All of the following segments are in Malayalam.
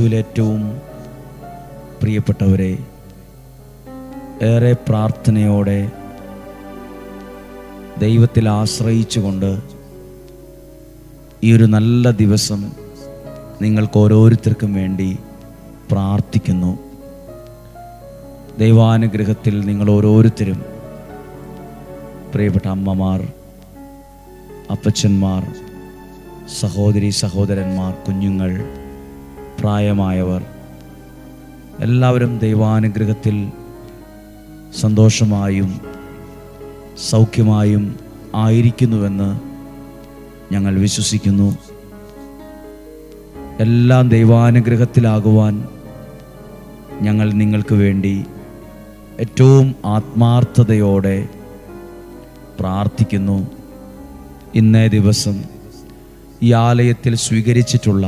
യേശുവിലേറ്റവും പ്രിയപ്പെട്ടവരെ, ഏറെ പ്രാർത്ഥനയോടെ ദൈവത്തിൽ ആശ്രയിച്ചുകൊണ്ട് ഈ ഒരു നല്ല ദിവസം നിങ്ങൾക്ക് ഓരോരുത്തർക്കും വേണ്ടി പ്രാർത്ഥിക്കുന്നു. ദൈവാനുഗ്രഹത്തിൽ നിങ്ങൾ ഓരോരുത്തരും, പ്രിയപ്പെട്ട അമ്മമാർ, അപ്പച്ചന്മാർ, സഹോദരി സഹോദരന്മാർ, കുഞ്ഞുങ്ങൾ, പ്രായമായവർ എല്ലാവരും ദൈവാനുഗ്രഹത്തിൽ സന്തോഷമായും സൗഖ്യമായും ആയിരിക്കുന്നുവെന്ന് ഞങ്ങൾ വിശ്വസിക്കുന്നു. എല്ലാം ദൈവാനുഗ്രഹത്തിലാകുവാൻ ഞങ്ങൾ നിങ്ങൾക്ക് വേണ്ടി ഏറ്റവും ആത്മാർത്ഥതയോടെ പ്രാർത്ഥിക്കുന്നു. ഇന്നേ ദിവസം ഈ ആലയത്തിൽ സ്വീകരിച്ചിട്ടുള്ള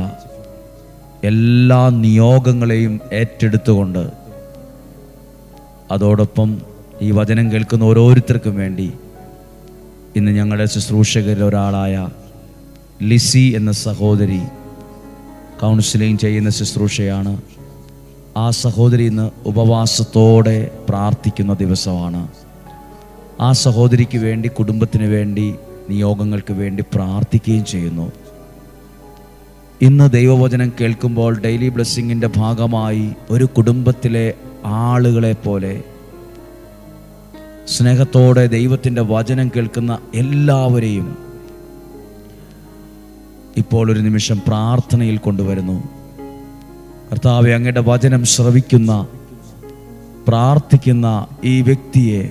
എല്ലാ നിയോഗങ്ങളെയും ഏറ്റെടുത്തുകൊണ്ട്, അതോടൊപ്പം ഈ വചനം കേൾക്കുന്ന ഓരോരുത്തർക്കും വേണ്ടി ഇന്ന് ഞങ്ങളുടെ ശുശ്രൂഷകരിൽ ഒരാളായ ലിസി എന്ന സഹോദരി കൗൺസിലിംഗ് ചെയ്യുന്ന ശുശ്രൂഷയാണ്. ആ സഹോദരി ഇന്ന് ഉപവാസത്തോടെ പ്രാർത്ഥിക്കുന്ന ദിവസമാണ്. ആ സഹോദരിക്ക് വേണ്ടി, കുടുംബത്തിന് വേണ്ടി, നിയോഗങ്ങൾക്ക് വേണ്ടി പ്രാർത്ഥിക്കുകയും ചെയ്യുന്നു. ഇന്ന് ദൈവവചനം കേൾക്കുമ്പോൾ ഡെയിലി ബ്ലെസ്സിങ്ങിൻ്റെ ഭാഗമായി ഒരു കുടുംബത്തിലെ ആളുകളെ പോലെ സ്നേഹത്തോടെ ദൈവത്തിൻ്റെ വചനം കേൾക്കുന്ന എല്ലാവരെയും ഇപ്പോൾ ഒരു നിമിഷം പ്രാർത്ഥനയിൽ കൊണ്ടുവരുന്നു. കർത്താവേ, അങ്ങയുടെ വചനം ശ്രവിക്കുന്ന, പ്രാർത്ഥിക്കുന്ന ഈ വ്യക്തിയെ,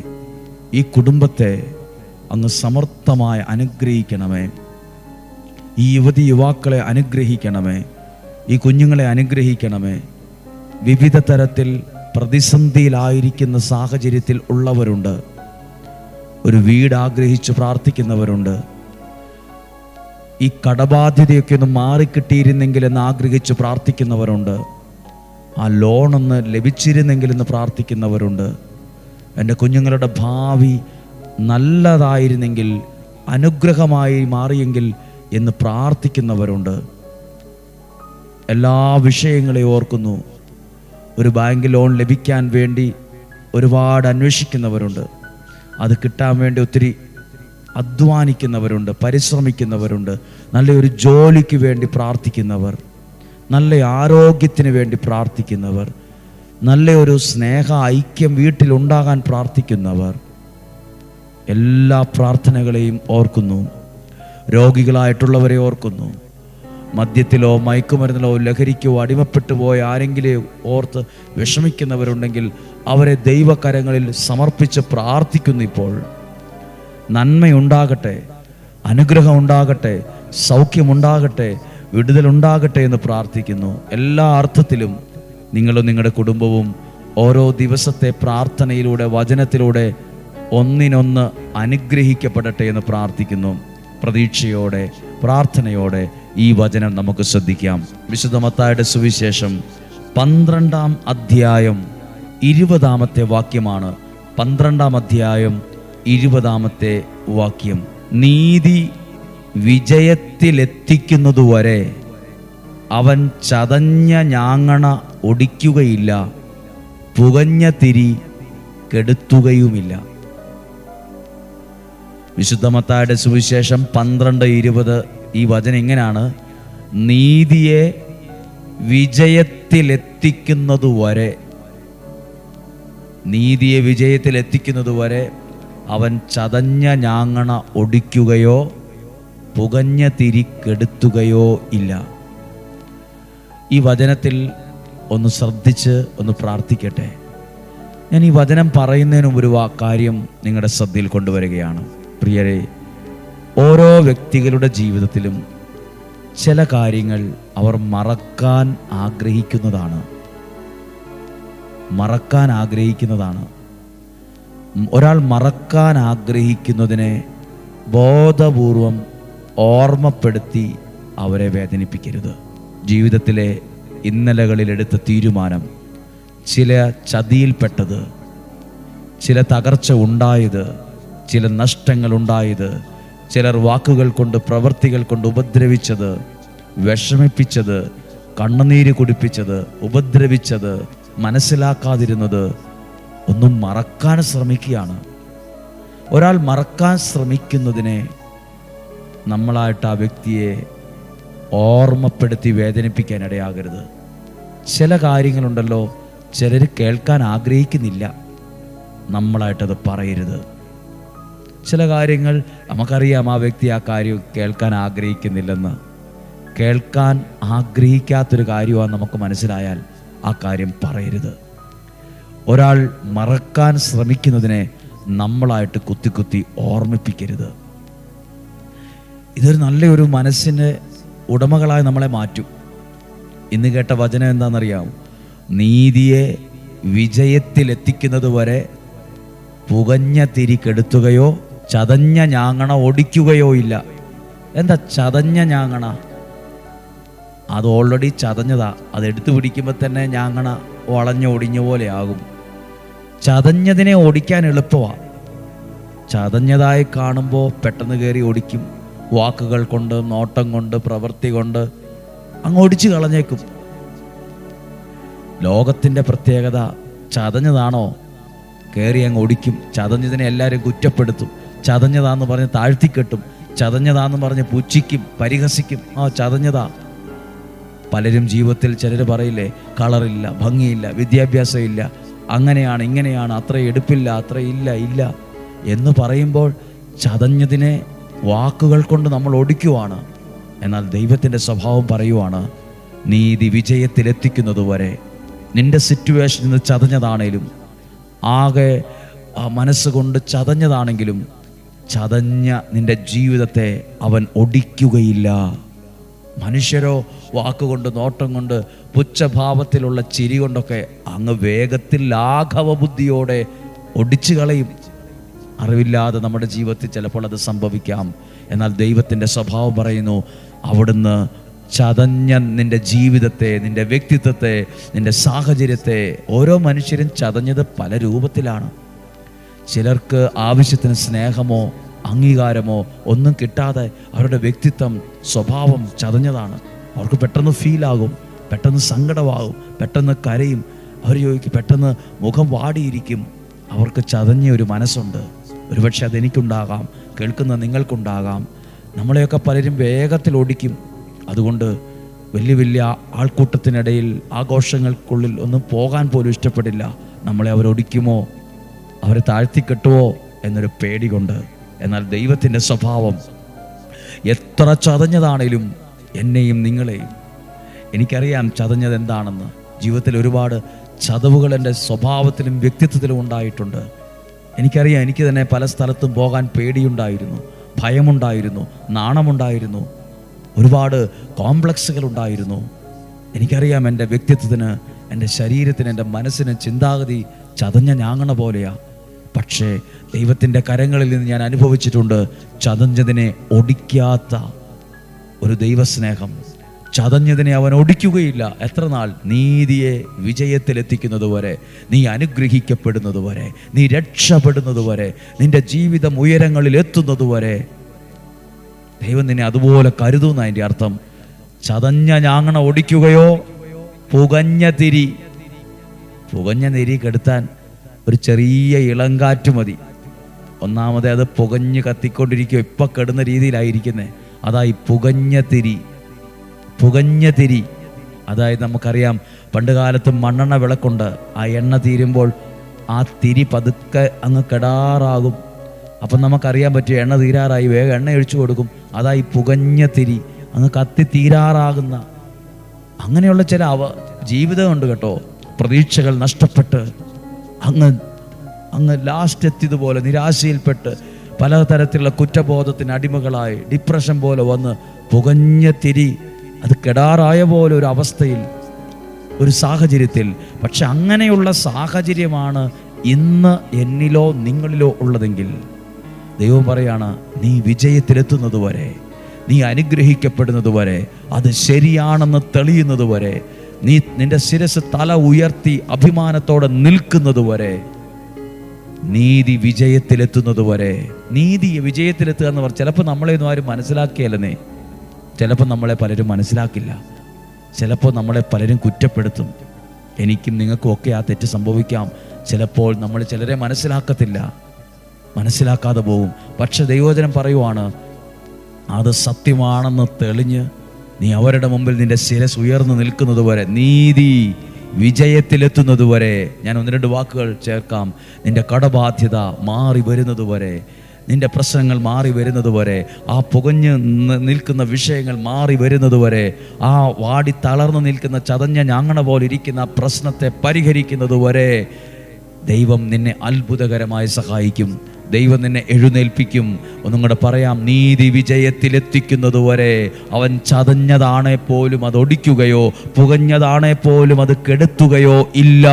ഈ കുടുംബത്തെ അങ്ങ് സമർത്ഥമായി അനുഗ്രഹിക്കണമേ. ഈ യുവാക്കളെ അനുഗ്രഹിക്കണമേ. ഈ കുഞ്ഞുങ്ങളെ അനുഗ്രഹിക്കണമേ. വിവിധ തരത്തിൽ പ്രതിസന്ധിയിലായിരിക്കുന്ന സാഹചര്യത്തിൽ ഉള്ളവരുണ്ട്. ഒരു വീട് ആഗ്രഹിച്ച് പ്രാർത്ഥിക്കുന്നവരുണ്ട്. ഈ കടബാധ്യതയൊക്കെ ഒന്ന് മാറിക്കിട്ടിയിരുന്നെങ്കിൽ എന്ന് ആഗ്രഹിച്ച് പ്രാർത്ഥിക്കുന്നവരുണ്ട്. ആ ലോണൊന്ന് ലഭിച്ചിരുന്നെങ്കിലെന്ന് പ്രാർത്ഥിക്കുന്നവരുണ്ട്. എൻ്റെ കുഞ്ഞുങ്ങളുടെ ഭാവി നല്ലതായിരുന്നെങ്കിൽ, അനുഗ്രഹമായി മാറിയെങ്കിൽ എന്ന് പ്രാർത്ഥിക്കുന്നവരുണ്ട്. എല്ലാ വിഷയങ്ങളെയും ഓർക്കുന്നു. ഒരു ബാങ്ക് ലോൺ ലഭിക്കാൻ വേണ്ടി ഒരുപാട് അന്വേഷിക്കുന്നവരുണ്ട്. അത് കിട്ടാൻ വേണ്ടി ഒത്തിരി അധ്വാനിക്കുന്നവരുണ്ട്, പരിശ്രമിക്കുന്നവരുണ്ട്. നല്ലൊരു ജോലിക്ക് വേണ്ടി പ്രാർത്ഥിക്കുന്നവർ, നല്ല ആരോഗ്യത്തിന് വേണ്ടി പ്രാർത്ഥിക്കുന്നവർ, നല്ലൊരു സ്നേഹ ഐക്യം വീട്ടിലുണ്ടാകാൻ പ്രാർത്ഥിക്കുന്നവർ. എല്ലാ പ്രാർത്ഥനകളെയും ഓർക്കുന്നു. രോഗികളായിട്ടുള്ളവരെ ഓർക്കുന്നു. മദ്യത്തിലോ മയക്കുമരുന്നിലോ ലഹരിക്കോ അടിമപ്പെട്ടു പോയ ആരെങ്കിലും ഓർത്ത് വിഷമിക്കുന്നവരുണ്ടെങ്കിൽ അവരെ ദൈവകരങ്ങളിൽ സമർപ്പിച്ച് പ്രാർത്ഥിക്കുന്നു. ഇപ്പോൾ നന്മയുണ്ടാകട്ടെ, അനുഗ്രഹം ഉണ്ടാകട്ടെ, സൗഖ്യമുണ്ടാകട്ടെ, വിടുതലുണ്ടാകട്ടെ എന്ന് പ്രാർത്ഥിക്കുന്നു. എല്ലാ അർത്ഥത്തിലും നിങ്ങളും നിങ്ങളുടെ കുടുംബവും ഓരോ ദിവസത്തെ പ്രാർത്ഥനയിലൂടെ, വചനത്തിലൂടെ ഒന്നിനൊന്ന് അനുഗ്രഹിക്കപ്പെടട്ടെ എന്ന് പ്രാർത്ഥിക്കുന്നു. പ്രതീക്ഷയോടെ, പ്രാർത്ഥനയോടെ ഈ വചനം നമുക്ക് ശ്രദ്ധിക്കാം. വിശുദ്ധ മത്തായിയുടെ സുവിശേഷം 12-ാം അധ്യായം 20-ാമത്തെ വാക്യമാണ്. 12-ാം അധ്യായം 20-ാമത്തെ വാക്യം: നീതി വിജയത്തിലെത്തിക്കുന്നതുവരെ അവൻ ചതഞ്ഞ ഞാങ്ങണ ഒടിക്കുകയില്ല, പുകഞ്ഞ തിരി കെടുത്തുകയുമില്ല. വിശുദ്ധ മത്തായിയുടെ സുവിശേഷം 12:20 ഈ വചനം ഇങ്ങനെയാണ്: നീതിയെ വിജയത്തിലെത്തിക്കുന്നതുവരെ, നീതിയെ വിജയത്തിലെത്തിക്കുന്നതുവരെ അവൻ ചതഞ്ഞ ഞാങ്ങണ ഒടിക്കുകയോ പുകഞ്ഞ തിരി കെടുത്തുകയോ ഇല്ല. ഈ വചനത്തിൽ ഒന്ന് ശ്രദ്ധിച്ച് ഒന്ന് പ്രാർത്ഥിക്കട്ടെ. ഞാൻ ഈ വചനം പറയുന്നതിന് ഒരു കാര്യം നിങ്ങളുടെ ശ്രദ്ധയിൽ കൊണ്ടുവരികയാണ്. പ്രിയരെ, ഓരോ വ്യക്തികളുടെ ജീവിതത്തിലും ചില കാര്യങ്ങൾ അവർ മറക്കാൻ ആഗ്രഹിക്കുന്നതാണ്. ഒരാൾ മറക്കാൻ ആഗ്രഹിക്കുന്നതിനെ ബോധപൂർവം ഓർമ്മപ്പെടുത്തി അവരെ വേദനിപ്പിക്കരുത്. ജീവിതത്തിലെ ഇന്നലകളിൽ എടുത്ത തീരുമാനം, ചില ചതിയിൽപ്പെട്ടത്, ചില തകർച്ച ഉണ്ടായത്, ചില നഷ്ടങ്ങൾ ഉണ്ടായത്, ചിലർ വാക്കുകൾ കൊണ്ട്, പ്രവൃത്തികൾ കൊണ്ട് ഉപദ്രവിച്ചത്, വിഷമിപ്പിച്ചത്, കണ്ണുനീര് കുടിപ്പിച്ചത്, ഉപദ്രവിച്ചത്, മനസ്സിലാക്കാതിരുന്നത് ഒന്നും മറക്കാൻ ശ്രമിക്കുകയാണ്. ഒരാൾ മറക്കാൻ ശ്രമിക്കുന്നതിനെ നമ്മളായിട്ട് ആ വ്യക്തിയെ ഓർമ്മപ്പെടുത്തി വേദനിപ്പിക്കാൻ ഇടയാകരുത്. ചില കാര്യങ്ങളുണ്ടല്ലോ, ചിലർ കേൾക്കാൻ ആഗ്രഹിക്കുന്നില്ല, നമ്മളായിട്ടത് പറയരുത്. ചില കാര്യങ്ങൾ നമുക്കറിയാം ആ വ്യക്തി ആ കാര്യം കേൾക്കാൻ ആഗ്രഹിക്കുന്നില്ലെന്ന്. കേൾക്കാൻ ആഗ്രഹിക്കാത്തൊരു കാര്യമാണ് നമുക്ക് മനസ്സിലായാൽ ആ കാര്യം പറയരുത്. ഒരാൾ മറക്കാൻ ശ്രമിക്കുന്നതിനെ നമ്മളായിട്ട് കുത്തി കുത്തി ഓർമ്മിപ്പിക്കരുത്. ഇതൊരു നല്ലൊരു മനസ്സിൻ്റെ ഉടമകളായി നമ്മളെ മാറ്റും. ഇന്ന് കേട്ട വചനം എന്താണെന്നറിയാം? നീതിയെ വിജയത്തിലെത്തിക്കുന്നത് വരെ പുകഞ്ഞ തിരി കെടുത്തുകയോ ചതഞ്ഞ ഞാങ്ങണ ഒടിക്കുകയോ ഇല്ല. എന്താ ചതഞ്ഞ ഞാങ്ങണ? അത് ഓൾറെഡി ചതഞ്ഞതാ. അതെടുത്ത് പിടിക്കുമ്പോൾ തന്നെ ഞാങ്ങണ വളഞ്ഞൊടിഞ്ഞ പോലെ ആകും. ചതഞ്ഞതിനെ ഓടിക്കാൻ എളുപ്പമാണ്. ചതഞ്ഞതായി കാണുമ്പോൾ പെട്ടെന്ന് കയറി ഓടിക്കും. വാക്കുകൾ കൊണ്ട്, നോട്ടം കൊണ്ട്, പ്രവൃത്തി കൊണ്ട് അങ്ങ് ഓടിച്ചു കളഞ്ഞേക്കും. ലോകത്തിൻ്റെ പ്രത്യേകത ചതഞ്ഞതാണോ കയറി അങ്ങ് ഓടിക്കും. ചതഞ്ഞതിനെ എല്ലാവരും കുറ്റപ്പെടുത്തും. ചതഞ്ഞതാന്ന് പറഞ്ഞ് താഴ്ത്തിക്കെട്ടും. ചതഞ്ഞതാന്ന് പറഞ്ഞ് പുച്ഛിക്കും, പരിഹസിക്കും. ചതഞ്ഞതാ. പലരും ജീവിതത്തിൽ ചിലർ പറയില്ലേ, കളറില്ല, ഭംഗിയില്ല, വിദ്യാഭ്യാസം ഇല്ല, അങ്ങനെയാണ് ഇങ്ങനെയാണ്, അത്ര എടുപ്പില്ല, അത്ര ഇല്ല എന്ന് പറയുമ്പോൾ ചതഞ്ഞതിനെ വാക്കുകൾ കൊണ്ട് നമ്മൾ ഒടിക്കുവാണ്. എന്നാൽ ദൈവത്തിൻ്റെ സ്വഭാവം പറയുവാണ്, നീതി വിജയത്തിലെത്തിക്കുന്നതുവരെ നിന്റെ സിറ്റുവേഷൻ ഇന്ന് ചതഞ്ഞതാണേലും, ആകെ മനസ്സുകൊണ്ട് ചതഞ്ഞതാണെങ്കിലും, ചതഞ്ഞ നിന്റെ ജീവിതത്തെ അവൻ ഒടിക്കുകയില്ല. മനുഷ്യരോ വാക്കുകൊണ്ട്, നോട്ടം കൊണ്ട്, പുച്ഛഭാവത്തിലുള്ള ചിരി കൊണ്ടൊക്കെ അങ്ങ് വേഗത്തിൽ ലാഘവ ബുദ്ധിയോടെ ഒടിച്ചു കളയും. അറിവില്ലാതെ നമ്മുടെ ജീവിതത്തിൽ ചിലപ്പോൾ അത് സംഭവിക്കാം. എന്നാൽ ദൈവത്തിൻ്റെ സ്വഭാവം പറയുന്നു, അവിടുന്ന് ചതഞ്ഞ നിന്റെ ജീവിതത്തെ, നിന്റെ വ്യക്തിത്വത്തെ, നിന്റെ സാഹചര്യത്തെ, ഓരോ മനുഷ്യരും ചതഞ്ഞത് പല രൂപത്തിലാണ്. ചിലർക്ക് ആവശ്യത്തിന് സ്നേഹമോ അംഗീകാരമോ ഒന്നും കിട്ടാതെ അവരുടെ വ്യക്തിത്വം, സ്വഭാവം ചതഞ്ഞതാണ്. അവർക്ക് പെട്ടെന്ന് ഫീലാകും, പെട്ടെന്ന് സങ്കടമാകും, പെട്ടെന്ന് കരയും. അവർ ചോദിക്കും, പെട്ടെന്ന് മുഖം വാടിയിരിക്കും. അവർക്ക് ചതഞ്ഞ ഒരു മനസ്സുണ്ട്. ഒരുപക്ഷെ അതെനിക്കുണ്ടാകാം, കേൾക്കുന്ന നിങ്ങൾക്കുണ്ടാകാം. നമ്മളെയൊക്കെ പലരും വേഗത്തിൽ ഓടിക്കും. അതുകൊണ്ട് വലിയ വലിയ ആൾക്കൂട്ടത്തിനിടയിൽ, ആഘോഷങ്ങൾക്കുള്ളിൽ ഒന്നും പോകാൻ പോലും ഇഷ്ടപ്പെടില്ല. നമ്മളെ അവരൊടിക്കുമോ, അവരെ താഴ്ത്തിക്കെട്ടുമോ എന്നൊരു പേടി കൊണ്ട്. എന്നാൽ ദൈവത്തിൻ്റെ സ്വഭാവം എത്ര ചതഞ്ഞതാണേലും എന്നെയും നിങ്ങളെയും, എനിക്കറിയാം ചതഞ്ഞത് എന്താണെന്ന്. ജീവിതത്തിൽ ഒരുപാട് ചതവുകൾ എൻ്റെ സ്വഭാവത്തിലും വ്യക്തിത്വത്തിലും ഉണ്ടായിട്ടുണ്ട്. എനിക്കറിയാം, എനിക്ക് തന്നെ പല സ്ഥലത്തും പോകാൻ പേടിയുണ്ടായിരുന്നു, ഭയമുണ്ടായിരുന്നു, നാണമുണ്ടായിരുന്നു, ഒരുപാട് കോംപ്ലക്സുകൾ ഉണ്ടായിരുന്നു. എനിക്കറിയാം എൻ്റെ വ്യക്തിത്വത്തിന്, എൻ്റെ ശരീരത്തിന്, എൻ്റെ മനസ്സിന് ചിന്താഗതി ചതഞ്ഞ ഞാങ്ങണ പോലെയാണ്. പക്ഷേ ദൈവത്തിൻ്റെ കരങ്ങളിൽ നിന്ന് ഞാൻ അനുഭവിച്ചിട്ടുണ്ട് ചതഞ്ഞതിനെ ഒടിക്കാത്ത ഒരു ദൈവസ്നേഹം. ചതഞ്ഞതിനെ അവൻ ഒടിക്കുകയില്ല. എത്ര നാൾ? നീതിയെ വിജയത്തിലെത്തിക്കുന്നത് വരെ, നീ അനുഗ്രഹിക്കപ്പെടുന്നത് വരെ, നീ രക്ഷപ്പെടുന്നത് വരെ, നിന്റെ ജീവിതം ഉയരങ്ങളിൽ എത്തുന്നത് വരെ ദൈവം നിന്നെ അതുപോലെ കരുതുന്ന അതിൻ്റെ അർത്ഥം. ചതഞ്ഞ ഞാങ്ങണ ഒടിക്കുകയോ, പുകഞ്ഞ തിരി കെടുത്താൻ ഒരു ചെറിയ ഇളങ്കാറ്റ് മതി. ഒന്നാമത് അത് പുകഞ്ഞ് കത്തിക്കൊണ്ടിരിക്കുക, ഇപ്പം കെടുന്ന രീതിയിലായിരിക്കുന്നത്. അതായി പുകഞ്ഞ തിരി. അതായത് നമുക്കറിയാം, പണ്ട് കാലത്ത് മണ്ണെണ്ണ വിളക്കുണ്ട്. ആ എണ്ണ തീരുമ്പോൾ ആ തിരി പതുക്കെ അങ്ങ് കെടാറാകും. അപ്പം നമുക്കറിയാൻ പറ്റും എണ്ണ തീരാറായി, വേഗം എണ്ണ ഒഴിച്ചു കൊടുക്കും. അതായി പുകഞ്ഞ തിരി, അങ്ങ് കത്തി തീരാറാകുന്ന. അങ്ങനെയുള്ള ചില ജീവിതമുണ്ട് കേട്ടോ. പ്രതീക്ഷകൾ നഷ്ടപ്പെട്ട് അങ്ങ് ലാസ്റ്റ് എത്തിയതുപോലെ നിരാശയിൽപ്പെട്ട് പലതരത്തിലുള്ള കുറ്റബോധത്തിന് അടിമകളായി ഡിപ്രഷൻ പോലെ വന്ന് പുകഞ്ഞ തിരി അത് കെടാറായ പോലെ ഒരു അവസ്ഥയിൽ, ഒരു സാഹചര്യത്തിൽ. പക്ഷെ അങ്ങനെയുള്ള സാഹചര്യമാണ് ഇന്ന് എന്നിലോ നിങ്ങളിലോ ഉള്ളതെങ്കിൽ ദൈവം പറയാണ്, നീ വിജയത്തിലെത്തുന്നത് വരെ, നീ അനുഗ്രഹിക്കപ്പെടുന്നത് വരെ, അത് ശരിയാണെന്ന് തെളിയുന്നത് വരെ, നിന്റെ ശിരസ് തല ഉയർത്തി അഭിമാനത്തോടെ നിൽക്കുന്നത് വരെ, നീതി വിജയത്തിലെത്തുന്നത് വരെ. നീതി വിജയത്തിലെത്തുക എന്ന് പറഞ്ഞാൽ ചിലപ്പോൾ നമ്മളെയൊന്നും ആരും മനസ്സിലാക്കിയല്ലെന്നേ. ചിലപ്പോൾ നമ്മളെ പലരും മനസ്സിലാക്കില്ല. ചിലപ്പോൾ നമ്മളെ പലരും കുറ്റപ്പെടുത്തും. എനിക്കും നിങ്ങൾക്കും ഒക്കെ ആ തെറ്റ് സംഭവിക്കാം. ചിലപ്പോൾ നമ്മൾ ചിലരെ മനസ്സിലാക്കാതെ പോകും. പക്ഷെ ദൈവവചനം പറയുവാണ്, അത് സത്യമാണെന്ന് തെളിഞ്ഞ് നീ അവരുടെ മുമ്പിൽ നിന്റെ ശിരസ് ഉയർന്നു നിൽക്കുന്നത് വരെ, നീതി വിജയത്തിലെത്തുന്നത് വരെ, ഞാൻ 1-2 വാക്കുകൾ ചേർക്കാം, നിന്റെ കടബാധ്യത മാറി വരുന്നത് വരെ, നിന്റെ പ്രശ്നങ്ങൾ മാറി വരുന്നത് വരെ, ആ പുകഞ്ഞ് നിൽക്കുന്ന വിഷയങ്ങൾ മാറി വരുന്നത് വരെ, ആ വാടി തളർന്നു നിൽക്കുന്ന ചതഞ്ഞ ഞാങ്ങണ പോലെ ഇരിക്കുന്ന പ്രശ്നത്തെ പരിഹരിക്കുന്നത് വരെ ദൈവം നിന്നെ അത്ഭുതകരമായി സഹായിക്കും. ദൈവം നിന്നെ എഴുന്നേൽപ്പിക്കും. ഒന്നും കൂടെ പറയാം, നീതി വിജയത്തിലെത്തിക്കുന്നത് വരെ അവൻ ചതഞ്ഞതാണെ പോലും അത് ഒടിക്കുകയോ പുകഞ്ഞതാണെ പോലും അത് കെടുത്തുകയോ ഇല്ല.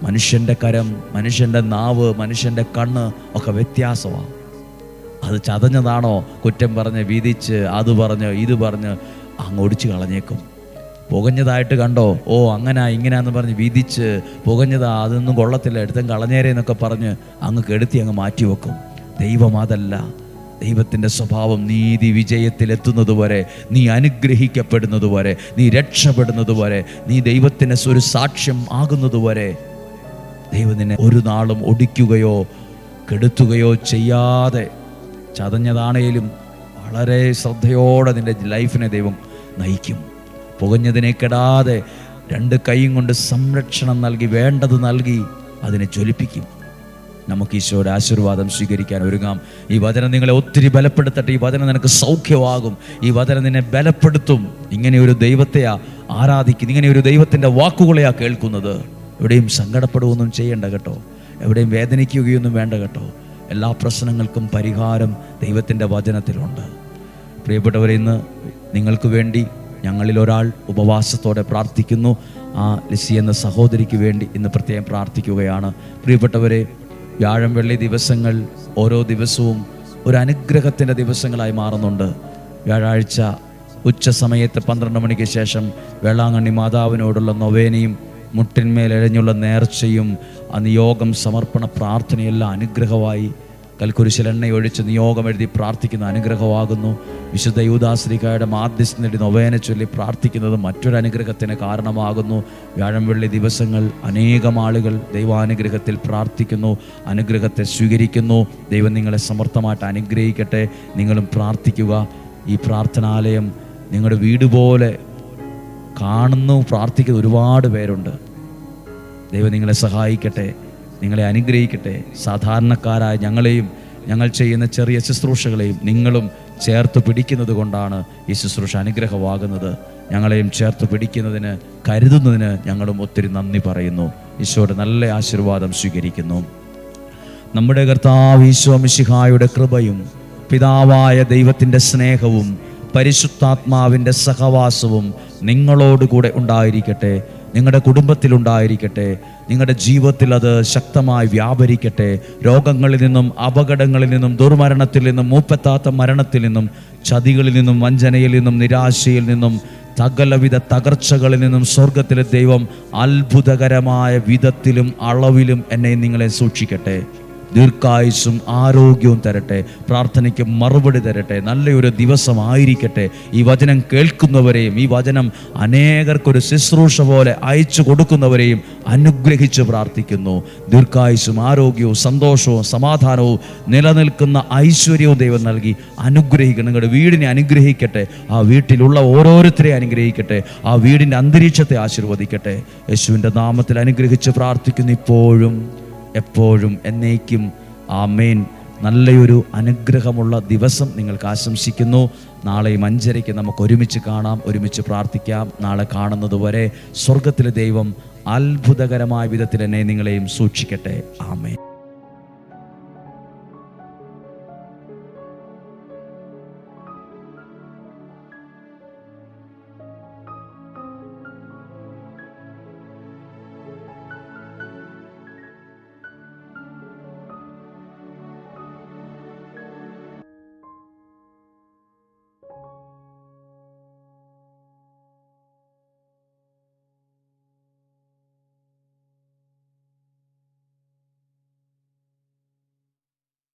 മനുഷ്യൻ്റെ കരം, മനുഷ്യൻ്റെ നാവ്, മനുഷ്യൻ്റെ കണ്ണ് ഒക്കെ വ്യത്യാസമാണ്. അത് ചതഞ്ഞതാണോ കുറ്റം പറഞ്ഞ് വിധിച്ച് അത് പറഞ്ഞ് ഇത് പറഞ്ഞ് അങ്ങ് ഒടിച്ച് കളഞ്ഞേക്കും. പുകഞ്ഞതായിട്ട് കണ്ടോ, ഓ അങ്ങനെ ഇങ്ങനെയാന്ന് പറഞ്ഞ് വിധിച്ച് പുകഞ്ഞതാ, അതൊന്നും കൊള്ളത്തില്ല, എടുത്തും കളഞ്ഞേരെ എന്നൊക്കെ പറഞ്ഞ് അങ്ങ് കെടുത്തി അങ്ങ് മാറ്റിവെക്കും. ദൈവം അതല്ല. ദൈവത്തിൻ്റെ സ്വഭാവം നീതി വിജയത്തിലെത്തുന്നത് വരെ, നീ അനുഗ്രഹിക്കപ്പെടുന്നത് വരെ, നീ രക്ഷപ്പെടുന്നത് വരെ, നീ ദൈവത്തിന് ഒരു സാക്ഷ്യം ആകുന്നത് വരെ ദൈവം നിന്നെ ഒരു നാളും ഒടിക്കുകയോ കെടുത്തുകയോ ചെയ്യാതെ, ചതഞ്ഞതാണേലും വളരെ ശ്രദ്ധയോടെ നിന്റെ ലൈഫിനെ ദൈവം നയിക്കും. പുകഞ്ഞതിനെ കെടാതെ 2 കൈയും കൊണ്ട് സംരക്ഷണം നൽകി, വേണ്ടത് നൽകി അതിനെ ജ്വലിപ്പിക്കും. നമുക്ക് ഈശോയുടെ ആശീർവാദം സ്വീകരിക്കാൻ ഒരുങ്ങാം. ഈ വചനം നിങ്ങളെ ഒത്തിരി ബലപ്പെടുത്തട്ടെ. ഈ വചനം നിനക്ക് സൗഖ്യമാകും. ഈ വചനം നിന്നെ ബലപ്പെടുത്തും. ഇങ്ങനെ ഒരു ദൈവത്തെയാ ആരാധിക്കുന്നത്, ഇങ്ങനെ ഒരു ദൈവത്തിൻ്റെ വാക്കുകളെയാ കേൾക്കുന്നത്. എവിടെയും സങ്കടപ്പെടുകയൊന്നും ചെയ്യേണ്ട കേട്ടോ, എവിടെയും വേദനിക്കുകയൊന്നും വേണ്ട കേട്ടോ. എല്ലാ പ്രശ്നങ്ങൾക്കും പരിഹാരം ദൈവത്തിൻ്റെ വചനത്തിലുണ്ട്. പ്രിയപ്പെട്ടവരെ, ഇന്ന് നിങ്ങൾക്ക് വേണ്ടി ഞങ്ങളിൽ ഒരാൾ ഉപവാസത്തോടെ പ്രാർത്ഥിക്കുന്നു. ആ ലിസി എന്ന സഹോദരിക്ക് വേണ്ടി ഇന്ന് പ്രത്യേകം പ്രാർത്ഥിക്കുകയാണ്. പ്രിയപ്പെട്ടവരെ, വ്യാഴം വെള്ളി ദിവസങ്ങൾ ഓരോ ദിവസവും ഒരു അനുഗ്രഹത്തിൻ്റെ ദിവസങ്ങളായി മാറുന്നുണ്ട്. വ്യാഴാഴ്ച ഉച്ച സമയത്ത് 12 മണിക്ക് ശേഷം വേളാങ്കണ്ണി മാതാവിനോടുള്ള നൊവേനയും മുട്ടിന്മേലെഴഞ്ഞുള്ള നേർച്ചയും ആ നിയോഗം സമർപ്പണ പ്രാർത്ഥനയെല്ലാം അനുഗ്രഹമായി. കൽക്കുരിശിൽ എണ്ണയൊഴിച്ച് നിയോഗം എഴുതി പ്രാർത്ഥിക്കുന്ന അനുഗ്രഹമാകുന്നു. വിശുദ്ധ യൂദാശ്ലീഹായുടെ മാധ്യസ്ഥം നേടി നൊവേന ചൊല്ലി പ്രാർത്ഥിക്കുന്നത് മറ്റൊരു അനുഗ്രഹത്തിന് കാരണമാകുന്നു. വ്യാഴം വെള്ളി ദിവസങ്ങൾ അനേകം ആളുകൾ ദൈവാനുഗ്രഹത്തിൽ പ്രാർത്ഥിക്കുന്നു, അനുഗ്രഹത്തെ സ്വീകരിക്കുന്നു. ദൈവം നിങ്ങളെ സമർത്ഥമായിട്ട് അനുഗ്രഹിക്കട്ടെ. നിങ്ങളും പ്രാർത്ഥിക്കുക. ഈ പ്രാർത്ഥനാലയം നിങ്ങളുടെ വീട് പോലെ കാണുന്നു, പ്രാർത്ഥിക്കുന്ന ഒരുപാട് പേരുണ്ട്. ദൈവം നിങ്ങളെ സഹായിക്കട്ടെ, നിങ്ങളെ അനുഗ്രഹിക്കട്ടെ. സാധാരണക്കാരായ ഞങ്ങളെയും ഞങ്ങൾ ചെയ്യുന്ന ചെറിയ ശുശ്രൂഷകളെയും നിങ്ങളും ചേർത്ത് പിടിക്കുന്നത് കൊണ്ടാണ് ഈ ശുശ്രൂഷ അനുഗ്രഹമാകുന്നത്. ഞങ്ങളെയും ചേർത്ത് പിടിക്കുന്നതിന്, കരുതുന്നതിന് ഞങ്ങളും ഒത്തിരി നന്ദി പറയുന്നു. ഈശോയുടെ നല്ല ആശീർവാദം സ്വീകരിക്കുന്നു. നമ്മുടെ കർത്താവ് ഈശോ മിശിഹായുടെ കൃപയും പിതാവായ ദൈവത്തിൻ്റെ സ്നേഹവും പരിശുദ്ധാത്മാവിൻ്റെ സഹവാസവും നിങ്ങളോടുകൂടെ ഉണ്ടായിരിക്കട്ടെ, നിങ്ങളുടെ കുടുംബത്തിലുണ്ടായിരിക്കട്ടെ, നിങ്ങളുടെ ജീവിതത്തിൽ അത് ശക്തമായി വ്യാപരിക്കട്ടെ. രോഗങ്ങളിൽ നിന്നും, അപകടങ്ങളിൽ നിന്നും, ദുർമരണത്തിൽ നിന്നും, മൂപ്പെത്താത്ത മരണത്തിൽ നിന്നും, ചതികളിൽ നിന്നും, വഞ്ചനയിൽ നിന്നും, നിരാശയിൽ നിന്നും, സകലവിധ തകർച്ചകളിൽ നിന്നും സ്വർഗത്തിലെ ദൈവം അത്ഭുതകരമായ വിധത്തിലും അളവിലും എന്നെ നിങ്ങളെ സൂക്ഷിക്കട്ടെ. ദീർഘായുസ്സും ആരോഗ്യവും തരട്ടെ. പ്രാർത്ഥനയ്ക്ക് മറുപടി തരട്ടെ. നല്ലൊരു ദിവസമായിരിക്കട്ടെ. ഈ വചനം കേൾക്കുന്നവരെയും ഈ വചനം അനേകർക്കൊരു ശുശ്രൂഷ പോലെ അയച്ചു കൊടുക്കുന്നവരെയും അനുഗ്രഹിച്ച് പ്രാർത്ഥിക്കുന്നു. ദീർഘായുസ്സും ആരോഗ്യവും സന്തോഷവും സമാധാനവും നിലനിൽക്കുന്ന ഐശ്വര്യവും ദൈവം നൽകി അനുഗ്രഹിക്കണം. നിങ്ങളുടെ വീടിനെ അനുഗ്രഹിക്കട്ടെ. ആ വീട്ടിലുള്ള ഓരോരുത്തരെയും അനുഗ്രഹിക്കട്ടെ. ആ വീടിൻ്റെ അന്തരീക്ഷത്തെ ആശീർവദിക്കട്ടെ. യേശുവിൻ്റെ നാമത്തിൽ അനുഗ്രഹിച്ച് പ്രാർത്ഥിക്കുന്നു, ഇപ്പോഴും എപ്പോഴും എന്നേക്കും. ആമേൻ. നല്ലൊരു അനുഗ്രഹമുള്ള ദിവസം നിങ്ങൾക്ക് ആശംസിക്കുന്നു. നാളെയും 5:30 നമുക്ക് ഒരുമിച്ച് കാണാം, ഒരുമിച്ച് പ്രാർത്ഥിക്കാം. നാളെ കാണുന്നത് വരെ സ്വർഗത്തിലെ ദൈവം അത്ഭുതകരമായ വിധത്തിൽ എന്നെ നിങ്ങളെയും സൂക്ഷിക്കട്ടെ. ആമേൻ.